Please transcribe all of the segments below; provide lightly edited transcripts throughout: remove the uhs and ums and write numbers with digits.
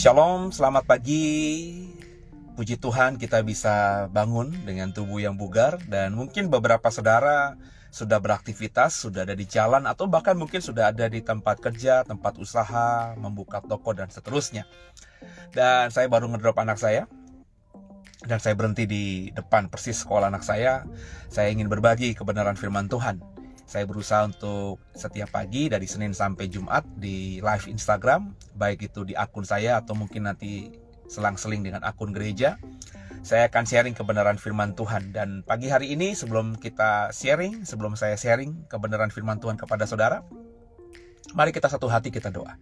Shalom, selamat pagi. Puji Tuhan kita bisa bangun dengan tubuh yang bugar. Dan mungkin beberapa saudara sudah beraktivitas, sudah ada di jalan, atau bahkan mungkin sudah ada di tempat kerja, tempat usaha, membuka toko dan seterusnya. Dan saya baru ngedrop anak saya, dan saya berhenti di depan persis sekolah anak saya. Saya ingin berbagi kebenaran firman Tuhan. Saya berusaha untuk setiap pagi dari Senin sampai Jumat di live Instagram, baik itu di akun saya atau mungkin nanti selang-seling dengan akun gereja. Saya akan sharing kebenaran firman Tuhan. Dan pagi hari ini sebelum saya sharing kebenaran firman Tuhan kepada saudara, mari kita satu hati kita doa.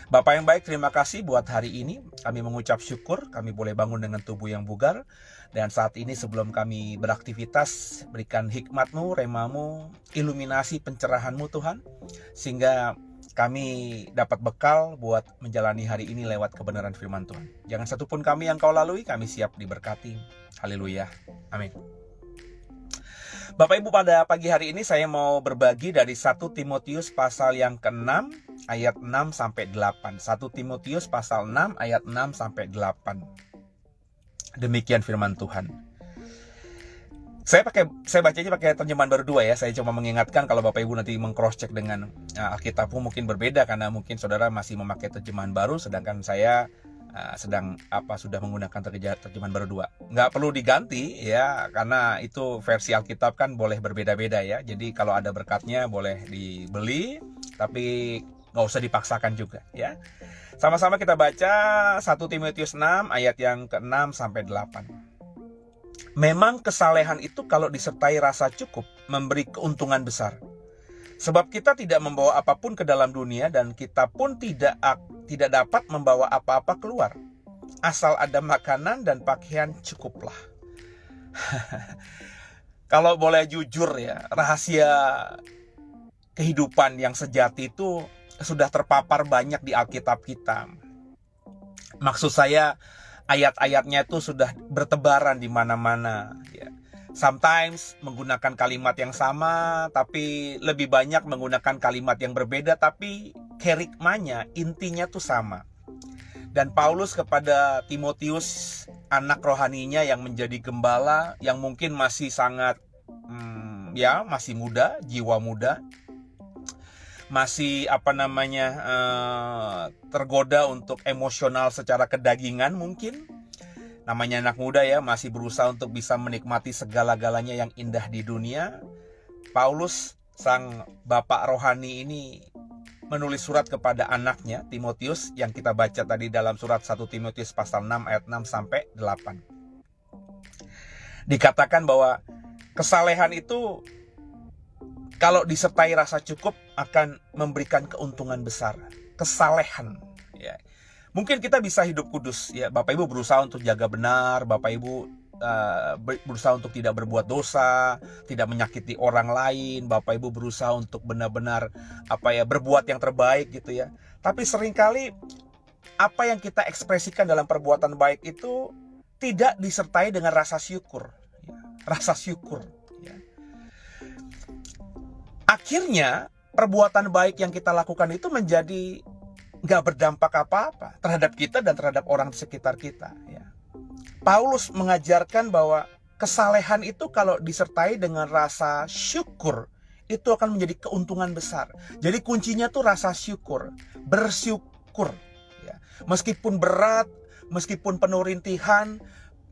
Bapa yang baik, terima kasih buat hari ini. Kami mengucap syukur, kami boleh bangun dengan tubuh yang bugar. Dan saat ini sebelum kami beraktivitas, berikan hikmat-Mu, rema-Mu, iluminasi pencerahan-Mu Tuhan. Sehingga kami dapat bekal buat menjalani hari ini lewat kebenaran firman Tuhan. Jangan satupun kami yang Kau lalui, kami siap diberkati. Haleluya. Amin. Bapak Ibu, pada pagi hari ini saya mau berbagi dari 1 Timotius pasal yang ke-6 ayat 6 sampai 8. 1 Timotius pasal 6 ayat 6 sampai 8. Demikian firman Tuhan. Saya bacanya pakai terjemahan baru 2 ya. Saya cuma mengingatkan kalau Bapak Ibu nanti meng-cross check dengan Alkitabmu mungkin berbeda, karena mungkin saudara masih memakai terjemahan baru, sedangkan saya sudah menggunakan terjemahan baru 2. Nggak perlu diganti ya, karena itu versi Alkitab kan boleh berbeda-beda ya. Jadi kalau ada berkatnya boleh dibeli, tapi nggak usah dipaksakan juga ya. Sama-sama kita baca 1 Timotius 6 ayat yang ke-6 sampai 8. Memang kesalehan itu kalau disertai rasa cukup memberi keuntungan besar. Sebab kita tidak membawa apapun ke dalam dunia, dan kita pun tidak dapat membawa apa-apa keluar. Asal ada makanan dan pakaian cukuplah. Kalau boleh jujur ya, rahasia kehidupan yang sejati itu sudah terpapar banyak di Alkitab kita. Maksud saya, ayat-ayatnya itu sudah bertebaran di mana-mana ya. Sometimes menggunakan kalimat yang sama, tapi lebih banyak menggunakan kalimat yang berbeda, tapi kerikmanya, intinya tuh sama. Dan Paulus kepada Timotius, anak rohaninya yang menjadi gembala, yang mungkin masih sangat masih muda, jiwa muda, masih tergoda untuk emosional secara kedagingan mungkin. Namanya anak muda ya, masih berusaha untuk bisa menikmati segala-galanya yang indah di dunia. Paulus, sang bapak rohani ini, menulis surat kepada anaknya, Timotius, yang kita baca tadi dalam surat 1 Timotius pasal 6 ayat 6 sampai 8. Dikatakan bahwa kesalehan itu kalau disertai rasa cukup akan memberikan keuntungan besar. Kesalehan ya. Mungkin kita bisa hidup kudus ya. Bapak Ibu berusaha untuk jaga benar, Bapak Ibu berusaha untuk tidak berbuat dosa, tidak menyakiti orang lain, Bapak Ibu berusaha untuk benar-benar berbuat yang terbaik gitu ya. Tapi seringkali apa yang kita ekspresikan dalam perbuatan baik itu tidak disertai dengan rasa syukur ya. Rasa syukur ya. Akhirnya perbuatan baik yang kita lakukan itu menjadi nggak berdampak apa-apa terhadap kita dan terhadap orang di sekitar kita ya. Paulus mengajarkan bahwa kesalehan itu kalau disertai dengan rasa syukur, itu akan menjadi keuntungan besar. Jadi kuncinya tuh rasa syukur, bersyukur ya. Meskipun berat, meskipun penuh rintihan,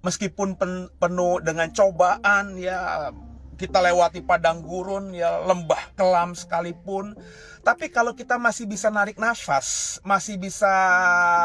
meskipun penuh dengan cobaan ya, kita lewati padang gurun ya, lembah kelam sekalipun, tapi kalau kita masih bisa narik nafas, masih bisa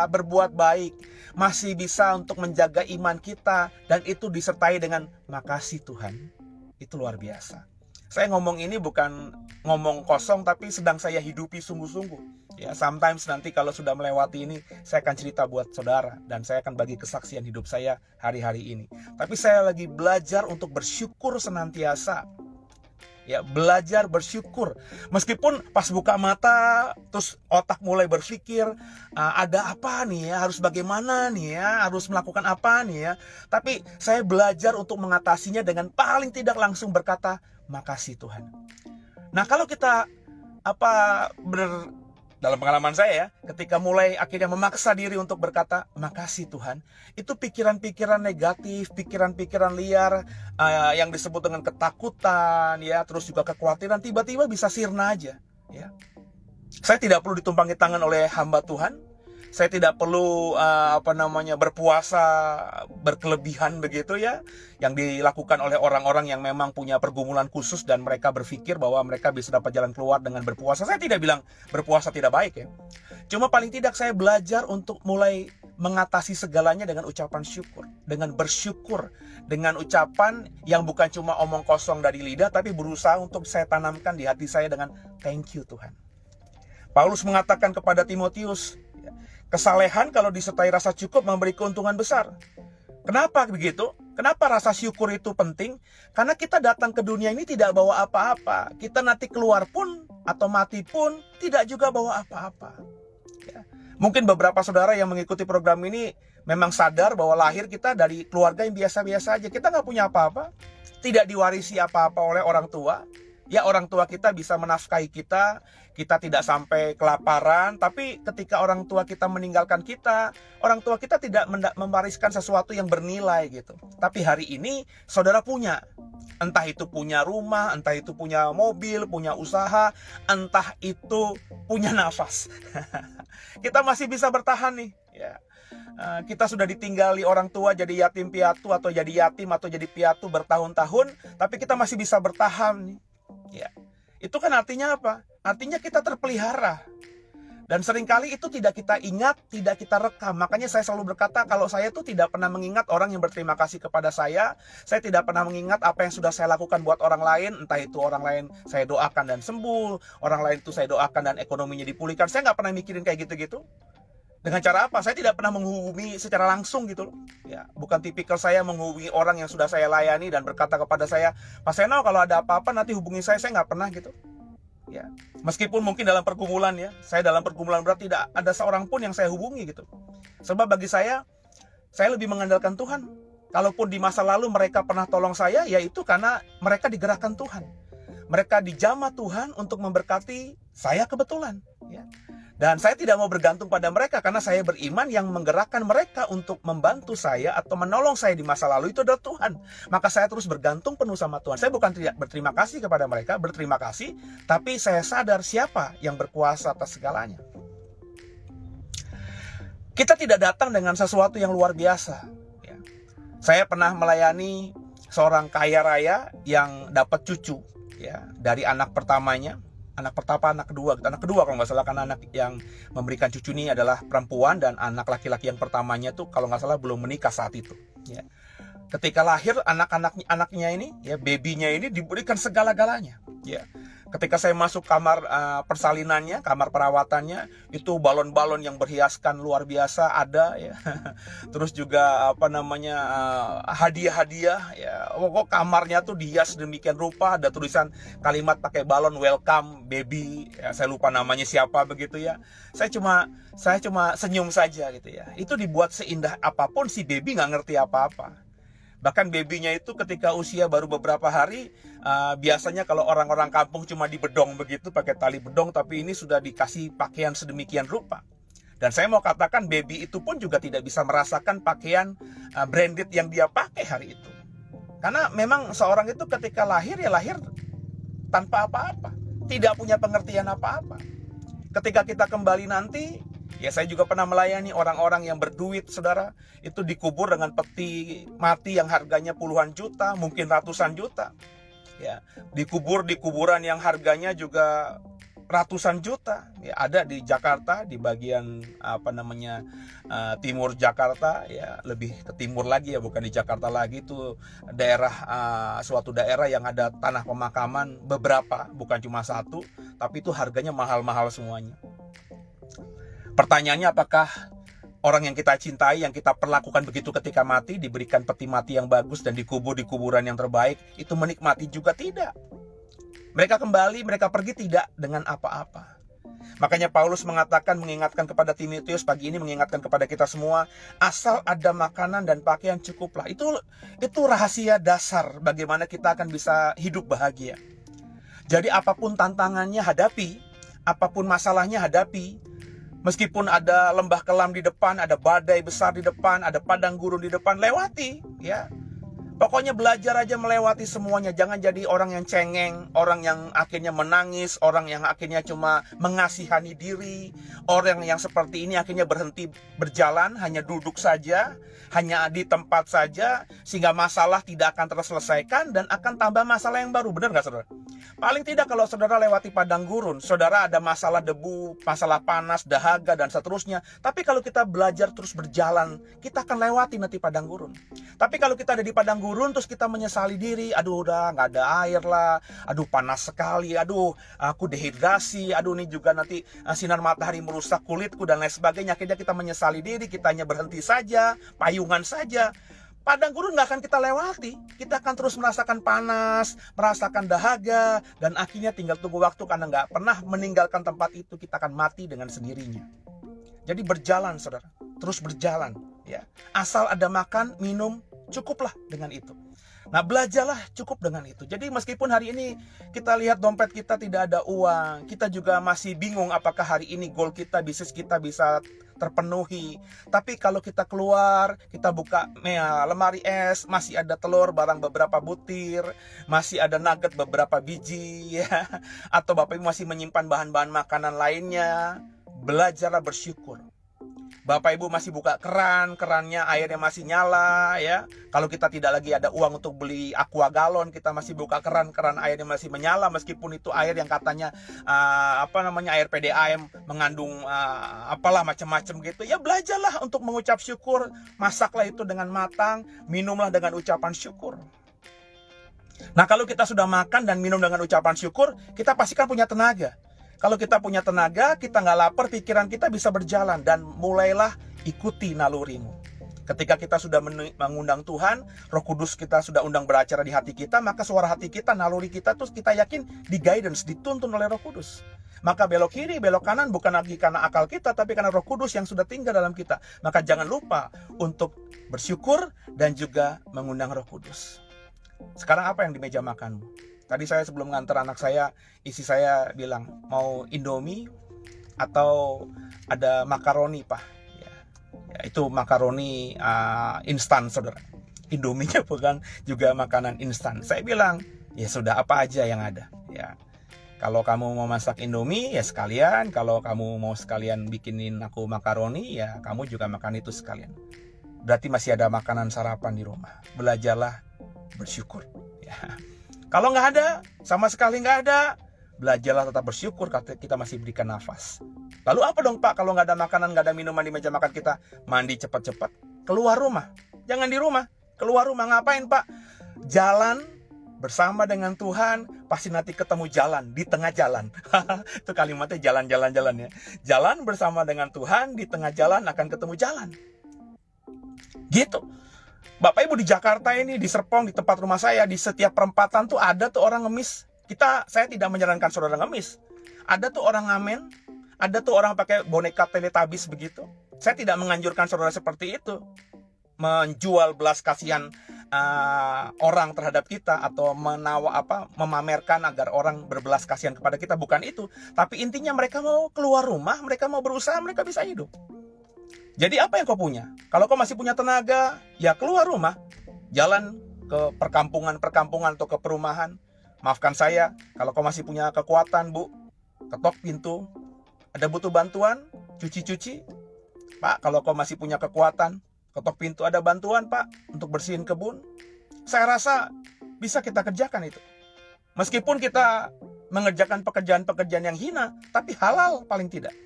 berbuat baik, masih bisa untuk menjaga iman kita, dan itu disertai dengan makasih Tuhan, itu luar biasa. Saya ngomong ini bukan ngomong kosong, tapi sedang saya hidupi sungguh-sungguh ya. Sometimes nanti kalau sudah melewati ini, saya akan cerita buat saudara, dan saya akan bagi kesaksian hidup saya hari-hari ini. Tapi saya lagi belajar untuk bersyukur senantiasa ya, belajar bersyukur. Meskipun pas buka mata, terus otak mulai berpikir, ada apa nih ya, harus bagaimana nih ya, harus melakukan apa nih ya. Tapi saya belajar untuk mengatasinya dengan paling tidak langsung berkata, makasih Tuhan. Nah kalau kita dalam pengalaman saya ya, ketika mulai akhirnya memaksa diri untuk berkata, makasih Tuhan, itu pikiran-pikiran negatif, pikiran-pikiran liar, yang disebut dengan ketakutan, ya, terus juga kekhawatiran, tiba-tiba bisa sirna aja. Ya. Saya tidak perlu ditumpangi tangan oleh hamba Tuhan. Saya tidak perlu berpuasa berkelebihan begitu ya, yang dilakukan oleh orang-orang yang memang punya pergumulan khusus dan mereka berpikir bahwa mereka bisa dapat jalan keluar dengan berpuasa. Saya tidak bilang berpuasa tidak baik ya. Cuma paling tidak saya belajar untuk mulai mengatasi segalanya dengan ucapan syukur, dengan bersyukur, dengan ucapan yang bukan cuma omong kosong dari lidah, tapi berusaha untuk saya tanamkan di hati saya dengan thank you Tuhan. Paulus mengatakan kepada Timotius, kesalehan kalau disertai rasa cukup memberi keuntungan besar. Kenapa begitu? Kenapa rasa syukur itu penting? Karena kita datang ke dunia ini tidak bawa apa-apa. Kita nanti keluar pun atau mati pun tidak juga bawa apa-apa. Ya. Mungkin beberapa saudara yang mengikuti program ini memang sadar bahwa lahir kita dari keluarga yang biasa-biasa aja. Kita nggak punya apa-apa. Tidak diwarisi apa-apa oleh orang tua. Ya, orang tua kita bisa menafkahi kita tidak sampai kelaparan, tapi ketika orang tua kita meninggalkan kita, orang tua kita tidak mewariskan sesuatu yang bernilai gitu. Tapi hari ini saudara punya, entah itu punya rumah, entah itu punya mobil, punya usaha, entah itu punya nafas. Kita masih bisa bertahan nih, ya. Kita sudah ditinggali orang tua jadi yatim piatu atau jadi yatim atau jadi piatu bertahun-tahun, tapi kita masih bisa bertahan nih. Ya, itu kan artinya apa? Artinya kita terpelihara. Dan seringkali itu tidak kita ingat, tidak kita rekam. Makanya saya selalu berkata, kalau saya tuh tidak pernah mengingat orang yang berterima kasih kepada saya tidak pernah mengingat apa yang sudah saya lakukan buat orang lain, entah itu orang lain saya doakan dan sembuh, orang lain itu saya doakan dan ekonominya dipulihkan. Saya nggak pernah mikirin kayak gitu-gitu. Dengan cara apa? Saya tidak pernah menghubungi secara langsung gitu loh. Ya, bukan tipikal saya menghubungi orang yang sudah saya layani dan berkata kepada saya, Pak Seno kalau ada apa-apa nanti hubungi saya nggak pernah gitu. Ya, meskipun mungkin dalam pergumulan ya, saya dalam pergumulan berat tidak ada seorang pun yang saya hubungi gitu. Sebab bagi saya lebih mengandalkan Tuhan. Kalaupun di masa lalu mereka pernah tolong saya, yaitu karena mereka digerakkan Tuhan. Mereka dijamah Tuhan untuk memberkati saya kebetulan. Ya. Dan saya tidak mau bergantung pada mereka karena saya beriman yang menggerakkan mereka untuk membantu saya atau menolong saya di masa lalu itu adalah Tuhan. Maka saya terus bergantung penuh sama Tuhan. Saya bukan tidak berterima kasih kepada mereka, berterima kasih, tapi saya sadar siapa yang berkuasa atas segalanya. Kita tidak datang dengan sesuatu yang luar biasa. Ya. Saya pernah melayani seorang kaya raya yang dapat cucu ya dari anak pertamanya. Anak pertama, anak kedua kalau nggak salah, karena anak yang memberikan cucu ini adalah perempuan dan anak laki-laki yang pertamanya tuh kalau nggak salah belum menikah saat itu. Ya. Ketika lahir anaknya ini, ya babynya ini diberikan segala-galanya. Ya. Ketika saya masuk kamar persalinannya, kamar perawatannya, itu balon-balon yang berhiaskan luar biasa ada ya. Terus juga hadiah-hadiah ya. Pokok kamarnya tuh dihias demikian rupa, ada tulisan kalimat pakai balon welcome baby. Ya, saya lupa namanya siapa begitu ya. Saya cuma senyum saja gitu ya. Itu dibuat seindah apapun si baby nggak ngerti apa-apa. Bahkan babynya itu ketika usia baru beberapa hari, biasanya kalau orang-orang kampung cuma dibedong begitu pakai tali bedong, tapi ini sudah dikasih pakaian sedemikian rupa. Dan saya mau katakan baby itu pun juga tidak bisa merasakan pakaian branded yang dia pakai hari itu. Karena memang seorang itu ketika lahir ya lahir tanpa apa-apa, tidak punya pengertian apa-apa. Ketika kita kembali nanti, ya saya juga pernah melayani orang-orang yang berduit, saudara. Itu dikubur dengan peti mati yang harganya puluhan juta, mungkin ratusan juta. Ya, dikubur di kuburan yang harganya juga ratusan juta. Ya, ada di Jakarta, di bagian timur Jakarta, ya lebih ke timur lagi ya, bukan di Jakarta lagi, itu daerah suatu daerah yang ada tanah pemakaman beberapa, bukan cuma satu, tapi itu harganya mahal-mahal semuanya. Pertanyaannya, apakah orang yang kita cintai, yang kita perlakukan begitu ketika mati, diberikan peti mati yang bagus dan dikubur di kuburan yang terbaik, itu menikmati juga? Tidak. Mereka kembali, mereka pergi tidak dengan apa-apa. Makanya Paulus mengingatkan kepada Timotius pagi ini, mengingatkan kepada kita semua, asal ada makanan dan pakaian cukuplah. Itu rahasia dasar bagaimana kita akan bisa hidup bahagia. Jadi apapun tantangannya hadapi, apapun masalahnya hadapi. Meskipun ada lembah kelam di depan, ada badai besar di depan, ada padang gurun di depan, lewati, ya. Pokoknya belajar aja melewati semuanya. Jangan jadi orang yang cengeng, orang yang akhirnya menangis, orang yang akhirnya cuma mengasihani diri, orang yang seperti ini akhirnya berhenti berjalan, hanya duduk saja, hanya di tempat saja, sehingga masalah tidak akan terselesaikan dan akan tambah masalah yang baru. Benar nggak, saudara? Paling tidak kalau saudara lewati padang gurun, saudara ada masalah debu, masalah panas, dahaga, dan seterusnya. Tapi kalau kita belajar terus berjalan, kita akan lewati nanti padang gurun. Tapi kalau kita ada di padang gurun, terus kita menyesali diri, aduh udah nggak ada air lah, aduh panas sekali, aduh aku dehidrasi, aduh ini juga nanti sinar matahari merusak kulitku dan lain sebagainya. Akhirnya kita menyesali diri, kita hanya berhenti saja, payungan saja. Padang gurun nggak akan kita lewati. Kita akan terus merasakan panas, merasakan dahaga, dan akhirnya tinggal tunggu waktu karena nggak pernah meninggalkan tempat itu. Kita akan mati dengan sendirinya. Jadi berjalan, saudara, terus berjalan. Ya, asal ada makan, minum, cukuplah dengan itu. Nah, belajarlah cukup dengan itu. Jadi meskipun hari ini kita lihat dompet kita tidak ada uang, kita juga masih bingung apakah hari ini goal kita, bisnis kita bisa terpenuhi. Tapi kalau kita keluar, kita buka lemari es, masih ada telur barang beberapa butir, masih ada nugget beberapa biji, ya. Atau Bapak Ibu masih menyimpan bahan-bahan makanan lainnya, belajarlah bersyukur. Bapak Ibu masih buka kerannya airnya masih nyala, ya. Kalau kita tidak lagi ada uang untuk beli aqua galon, kita masih buka keran airnya masih menyala, meskipun itu air yang katanya air PDAM mengandung apalah macam-macam gitu. Ya belajarlah untuk mengucap syukur, masaklah itu dengan matang, minumlah dengan ucapan syukur. Nah, kalau kita sudah makan dan minum dengan ucapan syukur, kita pastikan punya tenaga. Kalau kita punya tenaga, kita nggak lapar, pikiran kita bisa berjalan. Dan mulailah ikuti nalurimu. Ketika kita sudah mengundang Tuhan, Roh Kudus kita sudah undang beracara di hati kita, maka suara hati kita, naluri kita, terus kita yakin di guidance, dituntun oleh Roh Kudus. Maka belok kiri, belok kanan bukan lagi karena akal kita, tapi karena Roh Kudus yang sudah tinggal dalam kita. Maka jangan lupa untuk bersyukur dan juga mengundang Roh Kudus. Sekarang apa yang di meja makanmu? Tadi saya sebelum nganter anak saya, istri saya bilang, mau Indomie atau ada makaroni, Pak. Ya, itu makaroni instan, saudara. Indominya bukan juga makanan instan. Saya bilang, ya sudah, apa aja yang ada. Ya, kalau kamu mau masak Indomie, ya sekalian. Kalau kamu mau sekalian bikinin aku makaroni, ya kamu juga makan itu sekalian. Berarti masih ada makanan sarapan di rumah. Belajarlah bersyukur. Ya. Kalau nggak ada, sama sekali nggak ada, belajarlah tetap bersyukur karena kita masih berikan nafas. Lalu apa dong, Pak, kalau nggak ada makanan, nggak ada minuman di meja makan kita? Mandi cepat-cepat, keluar rumah. Jangan di rumah, keluar rumah. Ngapain, Pak? Jalan bersama dengan Tuhan, pasti nanti ketemu jalan, di tengah jalan. Itu kalimatnya jalan-jalan-jalan ya. Jalan bersama dengan Tuhan, di tengah jalan akan ketemu jalan. Gitu. Bapak Ibu, di Jakarta ini, di Serpong, di tempat rumah saya, di setiap perempatan tuh ada tuh orang ngemis. Saya tidak menyarankan saudara ngemis. Ada tuh orang ngamen, ada tuh orang pakai boneka Teletubbies begitu. Saya tidak menganjurkan saudara seperti itu, menjual belas kasihan orang terhadap kita atau memamerkan agar orang berbelas kasihan kepada kita. Bukan itu. Tapi intinya mereka mau keluar rumah, mereka mau berusaha, mereka bisa hidup. Jadi apa yang kau punya? Kalau kau masih punya tenaga, ya keluar rumah. Jalan ke perkampungan atau ke perumahan. Maafkan saya, kalau kau masih punya kekuatan, Bu, ketok pintu. Ada butuh bantuan, cuci-cuci. Pak, kalau kau masih punya kekuatan, ketok pintu, ada bantuan, Pak, untuk bersihin kebun. Saya rasa bisa kita kerjakan itu. Meskipun kita mengerjakan pekerjaan-pekerjaan yang hina, tapi halal paling tidak.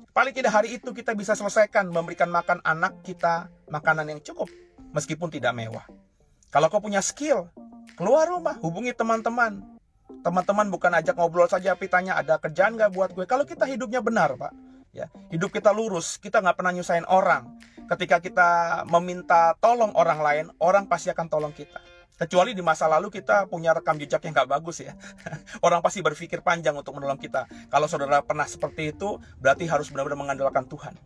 Paling tidak hari itu kita bisa selesaikan memberikan makan anak kita makanan yang cukup, meskipun tidak mewah. Kalau kau punya skill, keluar rumah, hubungi teman-teman. Teman-teman bukan ajak ngobrol saja, tapi tanya, ada kerjaan nggak buat gue? Kalau kita hidupnya benar, Pak, ya, hidup kita lurus, kita nggak pernah nyusahin orang. Ketika kita meminta tolong orang lain, orang pasti akan tolong kita. Kecuali di masa lalu kita punya rekam jejak yang gak bagus ya. Orang pasti berpikir panjang untuk menolong kita. Kalau saudara pernah seperti itu, berarti harus benar-benar mengandalkan Tuhan.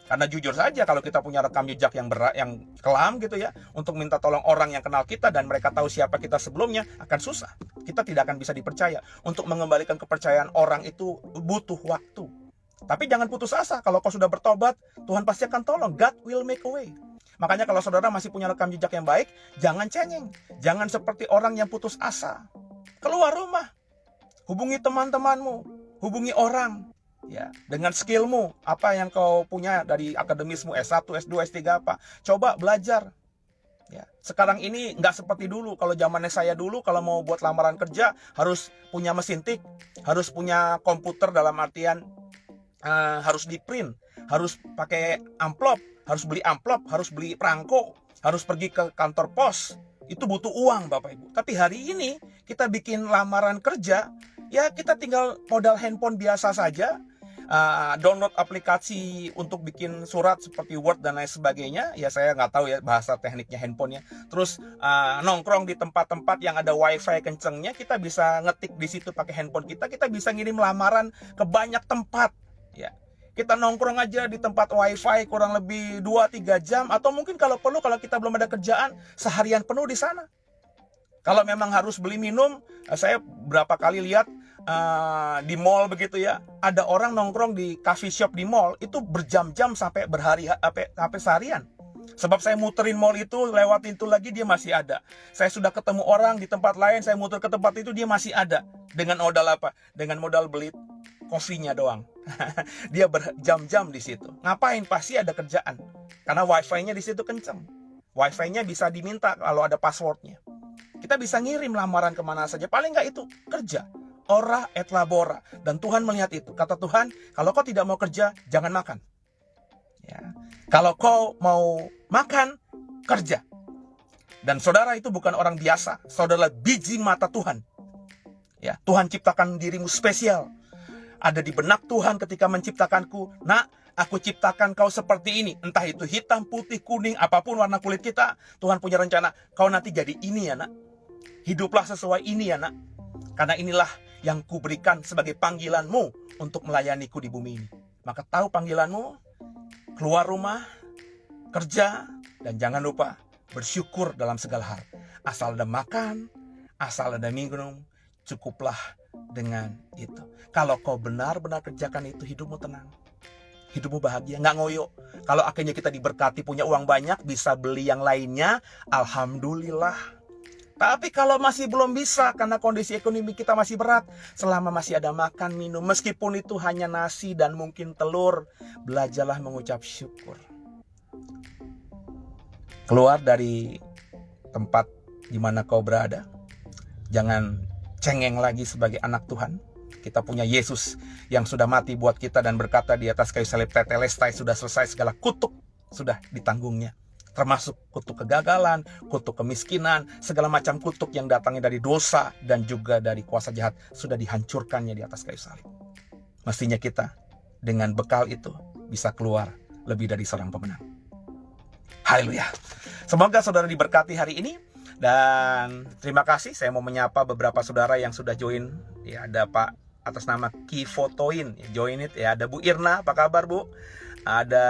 Karena jujur saja kalau kita punya rekam jejak yang yang kelam gitu ya, untuk minta tolong orang yang kenal kita dan mereka tahu siapa kita sebelumnya, akan susah. Kita tidak akan bisa dipercaya. Untuk mengembalikan kepercayaan orang itu butuh waktu. Tapi jangan putus asa. Kalau kau sudah bertobat, Tuhan pasti akan tolong. God will make a way. Makanya kalau saudara masih punya rekam jejak yang baik, jangan cengeng. Jangan seperti orang yang putus asa. Keluar rumah. Hubungi teman-temanmu. Hubungi orang. Ya, dengan skillmu, apa yang kau punya dari akademismu, S1, S2, S3 apa, coba belajar. Ya, sekarang ini nggak seperti dulu. Kalau zamannya saya dulu, kalau mau buat lamaran kerja harus punya mesin tik, harus punya komputer dalam artian harus di print, harus pakai amplop, harus beli amplop, harus beli perangko, harus pergi ke kantor pos. Itu butuh uang, Bapak Ibu. Tapi hari ini kita bikin lamaran kerja, ya kita tinggal modal handphone biasa saja. Download aplikasi untuk bikin surat seperti Word dan lain sebagainya. Ya saya nggak tahu ya bahasa tekniknya handphonenya. Terus nongkrong di tempat-tempat yang ada wifi kencengnya, kita bisa ngetik di situ pakai handphone kita. Kita bisa ngirim lamaran ke banyak tempat. Ya, kita nongkrong aja di tempat wifi kurang lebih 2-3 jam. Atau mungkin kalau perlu, kalau kita belum ada kerjaan, seharian penuh di sana. Kalau memang harus beli minum, saya berapa kali lihat di mall begitu ya, ada orang nongkrong di coffee shop di mall itu berjam-jam sampai sampai seharian. Sebab saya muterin mall itu, lewatin itu lagi dia masih ada. Saya sudah ketemu orang di tempat lain, saya muter ke tempat itu dia masih ada. Dengan modal apa? Dengan modal beli kopinya doang. Dia berjam-jam di situ. Ngapain? Pasti ada kerjaan. Karena wifi-nya di situ kenceng. Wifi-nya bisa diminta kalau ada passwordnya. Kita bisa ngirim lamaran kemana saja. Paling nggak itu kerja. Ora et labora. Dan Tuhan melihat itu. Kata Tuhan, kalau kau tidak mau kerja, jangan makan. Ya. Kalau kau mau makan, kerja. Dan saudara itu bukan orang biasa. Saudara biji mata Tuhan. Ya, Tuhan ciptakan dirimu spesial. Ada di benak Tuhan ketika menciptakanku. Nak, aku ciptakan kau seperti ini. Entah itu hitam, putih, kuning, apapun warna kulit kita. Tuhan punya rencana. Kau nanti jadi ini ya nak. Hiduplah sesuai ini ya nak. Karena inilah yang kuberikan sebagai panggilanmu untuk melayaniku di bumi ini. Maka tahu panggilanmu, keluar rumah, kerja, dan jangan lupa bersyukur dalam segala hal. Asal ada makan, asal ada minum, cukuplah dengan itu. Kalau kau benar-benar kerjakan itu, hidupmu tenang. Hidupmu bahagia, nggak ngoyo. Kalau akhirnya kita diberkati punya uang banyak, bisa beli yang lainnya, alhamdulillah. Tapi kalau masih belum bisa karena kondisi ekonomi kita masih berat, selama masih ada makan, minum, meskipun itu hanya nasi dan mungkin telur, belajarlah mengucap syukur. Keluar dari tempat di mana kau berada. Jangan cengeng lagi sebagai anak Tuhan. Kita punya Yesus yang sudah mati buat kita dan berkata di atas kayu salib, tetelestai, sudah selesai, segala kutuk sudah ditanggungnya. Termasuk kutuk kegagalan, kutuk kemiskinan, segala macam kutuk yang datangnya dari dosa dan juga dari kuasa jahat sudah dihancurkannya di atas kayu salib. Mestinya kita dengan bekal itu bisa keluar lebih dari seorang pemenang. Haleluya. Semoga saudara diberkati hari ini. Dan terima kasih, saya mau menyapa beberapa saudara yang sudah join. Ya, ada Pak atas nama Kifotoin, join it ya. Ada Bu Irna, apa kabar Bu? Ada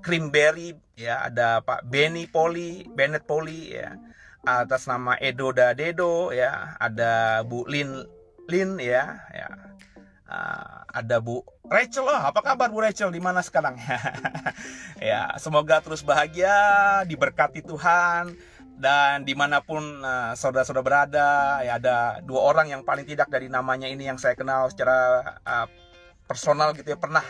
Crimberry, ya, ada Pak Bennett Poli, ya, atas nama Edo Dadedo, ya, ada Bu Lin, ya, ada Bu Rachel, apa kabar Bu Rachel, di mana sekarang? Ya, semoga terus bahagia, diberkati Tuhan, dan dimanapun saudara-saudara berada, ya, ada 2 orang yang paling tidak dari namanya ini yang saya kenal secara personal gitu ya, pernah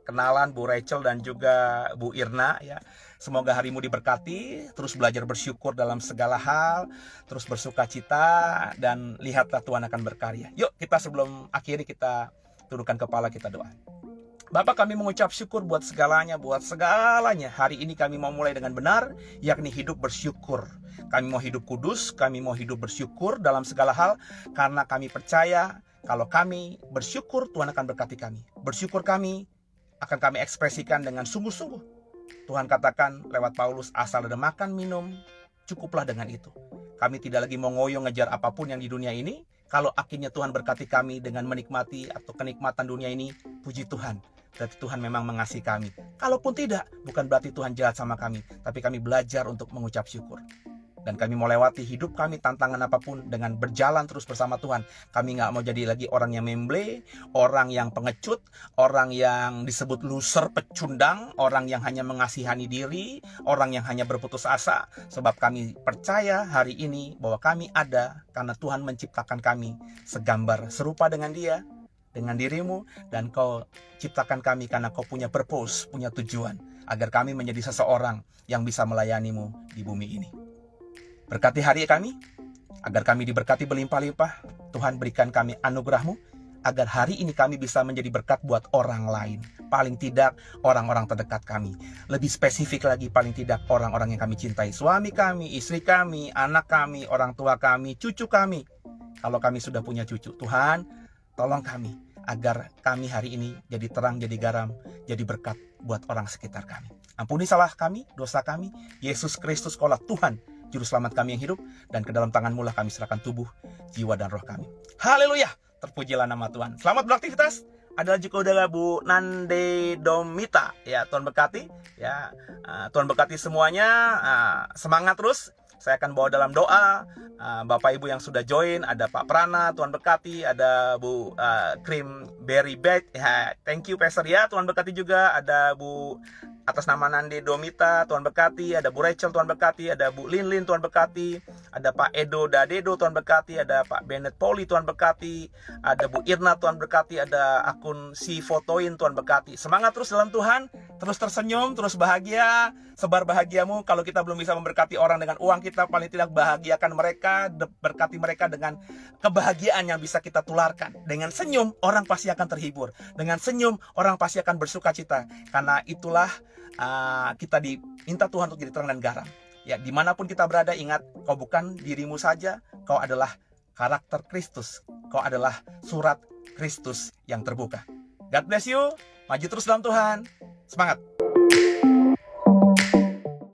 kenalan, Bu Rachel dan juga Bu Irna ya. Semoga harimu diberkati, terus belajar bersyukur dalam segala hal, terus bersuka cita, dan lihatlah Tuhan akan berkarya. Yuk kita sebelum akhiri kita tundukkan kepala, kita doa. Bapak, kami mengucap syukur buat segalanya. Hari ini kami mau mulai dengan benar, yakni hidup bersyukur. Kami mau hidup kudus, kami mau hidup bersyukur dalam segala hal, karena kami percaya kalau kami bersyukur, Tuhan akan berkati kami. Bersyukur kami akan kami ekspresikan dengan sungguh-sungguh. Tuhan katakan lewat Paulus, asal ada makan, minum, cukuplah dengan itu. Kami tidak lagi mau ngoyo ngejar apapun yang di dunia ini. Kalau akhirnya Tuhan berkati kami dengan menikmati atau kenikmatan dunia ini, puji Tuhan. berarti Tuhan memang mengasihi kami. Kalaupun tidak, bukan berarti Tuhan jahat sama kami, tapi kami belajar untuk mengucap syukur. Dan kami mau lewati hidup kami, tantangan apapun, dengan berjalan terus bersama Tuhan. Kami gak mau jadi lagi orang yang memble, orang yang pengecut, orang yang disebut loser, pecundang, orang yang hanya mengasihani diri, orang yang hanya berputus asa. Sebab kami percaya hari ini bahwa kami ada karena Tuhan menciptakan kami segambar serupa dengan Dia, dengan dirimu, dan Kau ciptakan kami karena Kau punya purpose, punya tujuan, agar kami menjadi seseorang yang bisa melayanimu di bumi ini. Berkati hari kami, agar kami diberkati berlimpah-limpah. Tuhan, berikan kami anugerah-Mu, agar hari ini kami bisa menjadi berkat buat orang lain. Paling tidak orang-orang terdekat kami. Lebih spesifik lagi, paling tidak orang-orang yang kami cintai. Suami kami, istri kami, anak kami, orang tua kami, cucu kami. Kalau kami sudah punya cucu, Tuhan, tolong kami, agar kami hari ini jadi terang, jadi garam, jadi berkat buat orang sekitar kami. Ampuni salah kami, dosa kami. Yesus Kristus, Kaulah Tuhan, Juru Selamat kami yang hidup, dan ke dalam tangan-Mu lah kami serahkan tubuh, jiwa, dan roh kami. Haleluya, terpujilah nama Tuhan. Selamat beraktivitas. Adalah juga udara Bu Nande Domita. Ya, Tuhan berkati. Ya, Tuhan berkati semuanya. Semangat terus. Saya akan bawa dalam doa. Bapak Ibu yang sudah join, ada Pak Prana, Tuhan berkati. Ada Bu Krim Berry Bag. Ya, thank you Pastor ya. Tuhan berkati juga. Ada Bu atas nama Nande Domita, Tuhan berkati. Ada Bu Rachel, Tuhan berkati. Ada Bu Lin, Tuhan berkati. Ada Pak Edo Dadedo, Tuhan berkati. Ada Pak Bennett Poli, Tuhan berkati. Ada Bu Irna, Tuhan berkati. Ada akun Si Fotoin, Tuhan berkati. Semangat terus dalam Tuhan. Terus tersenyum, terus bahagia. Sebar bahagiamu. Kalau kita belum bisa memberkati orang dengan uang kita, paling tidak bahagiakan mereka, berkati mereka dengan kebahagiaan yang bisa kita tularkan. Dengan senyum, orang pasti akan terhibur. Dengan senyum, orang pasti akan bersuka cita. Karena itulah kita diminta Tuhan untuk jadi terang dan garam. Ya, dimanapun kita berada, ingat, kau bukan dirimu saja, kau adalah karakter Kristus. Kau adalah surat Kristus yang terbuka. God bless you. Maju terus dalam Tuhan. Semangat.